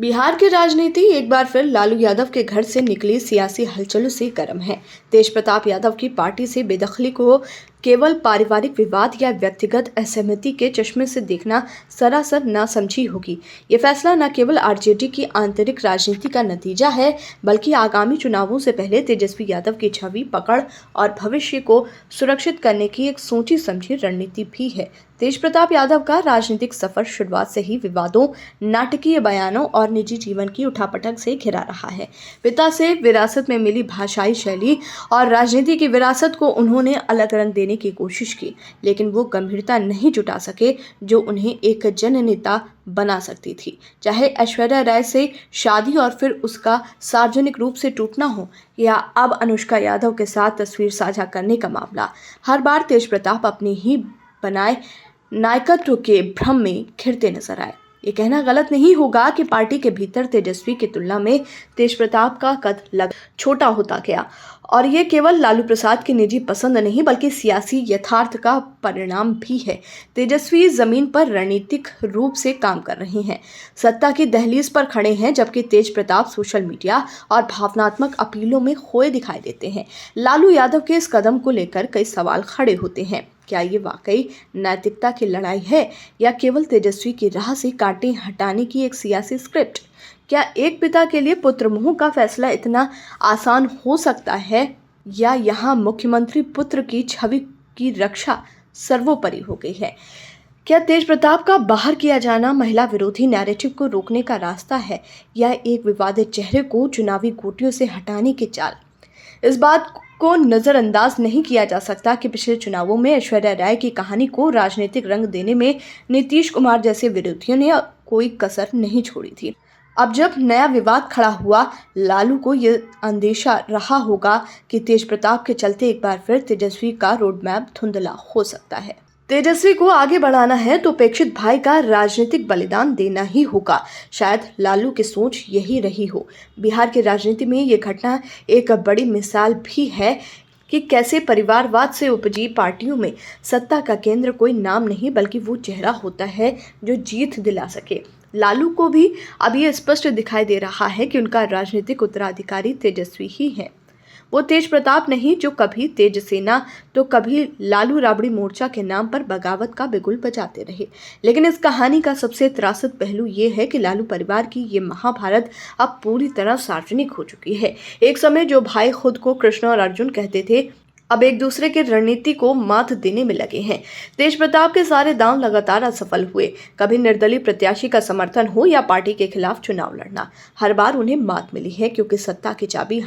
बिहार की राजनीति एक बार फिर लालू यादव के घर से निकली सियासी हलचलों से गर्म है। तेज प्रताप यादव की पार्टी से बेदखली को केवल पारिवारिक विवाद या व्यक्तिगत असहमति के चश्मे से देखना सरासर नासमझी होगी। ये फैसला न केवल आरजेडी की आंतरिक राजनीति का नतीजा है, बल्कि आगामी चुनावों से पहले तेजस्वी यादव की छवि, पकड़ और भविष्य को सुरक्षित करने की एक सोची समझी रणनीति भी है। तेज प्रताप यादव का राजनीतिक सफर शुरुआत से ही विवादों, नाटकीय बयानों और निजी जीवन की उठापटक से घिरा रहा है। पिता से विरासत में मिली भाषाई शैली और राजनीति की विरासत को उन्होंने अलग रंग देने की कोशिश की, लेकिन वो गंभीरता नहीं जुटा सके जो उन्हें एक जननेता बना सकती थी। चाहे ऐश्वर्या राय से शादी और फिर उसका सार्वजनिक रूप से टूटना हो, या अब अनुष्का यादव के साथ तस्वीर साझा करने का मामला, हर बार तेज प्रताप अपनी ही बनाए नायकत्व के भ्रम में घिरते नजर आए। ये कहना गलत नहीं होगा कि पार्टी के भीतर तेजस्वी की तुलना में तेज प्रताप का कद छोटा होता गया, और ये केवल लालू प्रसाद की निजी पसंद नहीं बल्कि सियासी यथार्थ का परिणाम भी है। तेजस्वी जमीन पर रणनीतिक रूप से काम कर रहे हैं, सत्ता की दहलीज पर खड़े हैं, जबकि तेज प्रताप सोशल मीडिया और भावनात्मक अपीलों में खोए दिखाई देते हैं। लालू यादव के इस कदम को लेकर कई सवाल खड़े होते हैं। क्या ये वाकई नैतिकता की लड़ाई है, या केवल तेजस्वी की राह से कांटे हटाने की एक सियासी स्क्रिप्ट? क्या एक पिता के लिए पुत्र मोह का फैसला इतना आसान हो सकता है, या यहाँ मुख्यमंत्री पुत्र की छवि की रक्षा सर्वोपरि हो गई है? क्या तेज प्रताप का बाहर किया जाना महिला विरोधी नैरेटिव को रोकने का रास्ता है, या एक विवादित चेहरे को चुनावी गोटियों से हटाने की चाल? इस बात को नजरअंदाज नहीं किया जा सकता कि पिछले चुनावों में ऐश्वर्या राय की कहानी को राजनीतिक रंग देने में नीतीश कुमार जैसे विरोधियों ने कोई कसर नहीं छोड़ी थी। अब जब नया विवाद खड़ा हुआ, लालू को यह अंदेशा रहा होगा कि तेज प्रताप के चलते एक बार फिर तेजस्वी का रोडमैप धुंधला हो सकता है। तेजस्वी को आगे बढ़ाना है तो अपेक्षित भाई का राजनीतिक बलिदान देना ही होगा। शायद लालू की सोच यही रही हो। बिहार की राजनीति में ये घटना एक बड़ी मिसाल भी है कि कैसे परिवारवाद से उपजी पार्टियों में सत्ता का केंद्र कोई नाम नहीं बल्कि वो चेहरा होता है जो जीत दिला सके। लालू को भी अब ये स्पष्ट दिखाई दे रहा है कि उनका राजनीतिक उत्तराधिकारी तेजस्वी ही है। वो तेज प्रताप नहीं जो कभी तेज सेना तो कभी लालू राबड़ी मोर्चा के नाम पर बगावत का बिगुल बजाते रहे। लेकिन इस कहानी का सबसे त्रासद पहलू ये है कि लालू परिवार की ये महाभारत अब पूरी तरह सार्वजनिक हो चुकी है। एक समय जो भाई खुद को कृष्ण और अर्जुन कहते थे, अब एक दूसरे की रणनीति को मात देने में लगे हैं। तेज प्रताप के सारे दांव लगातार असफल हुए। कभी निर्दलीय प्रत्याशी का समर्थन हो या पार्टी के खिलाफ चुनाव लड़ना, हर बार उन्हें मात मिली है, क्योंकि सत्ता की चाबी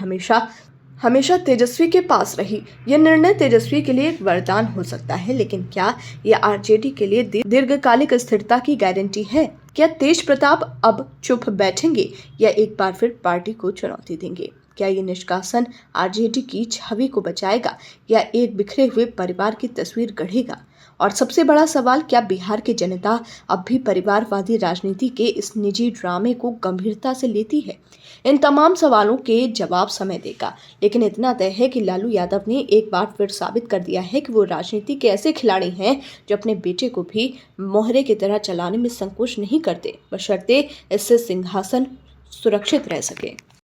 हमेशा तेजस्वी के पास रही। यह निर्णय तेजस्वी के लिए एक वरदान हो सकता है, लेकिन क्या यह आरजेडी के लिए दीर्घकालिक स्थिरता की गारंटी है? क्या तेज प्रताप अब चुप बैठेंगे या एक बार फिर पार्टी को चुनौती देंगे? क्या ये निष्कासन आरजेडी की छवि को बचाएगा या एक बिखरे हुए परिवार की तस्वीर गढ़ेगा? और सबसे बड़ा सवाल, क्या बिहार की जनता अब भी परिवारवादी राजनीति के इस निजी ड्रामे को गंभीरता से लेती है? इन तमाम सवालों के जवाब समय देगा, लेकिन इतना तय है कि लालू यादव ने एक बार फिर साबित कर दिया है कि वो राजनीति के ऐसे खिलाड़ी हैं जो अपने बेटे को भी मोहरे की तरह चलाने में संकोच नहीं करते, बशर्ते इससे सिंहासन सुरक्षित रह सके।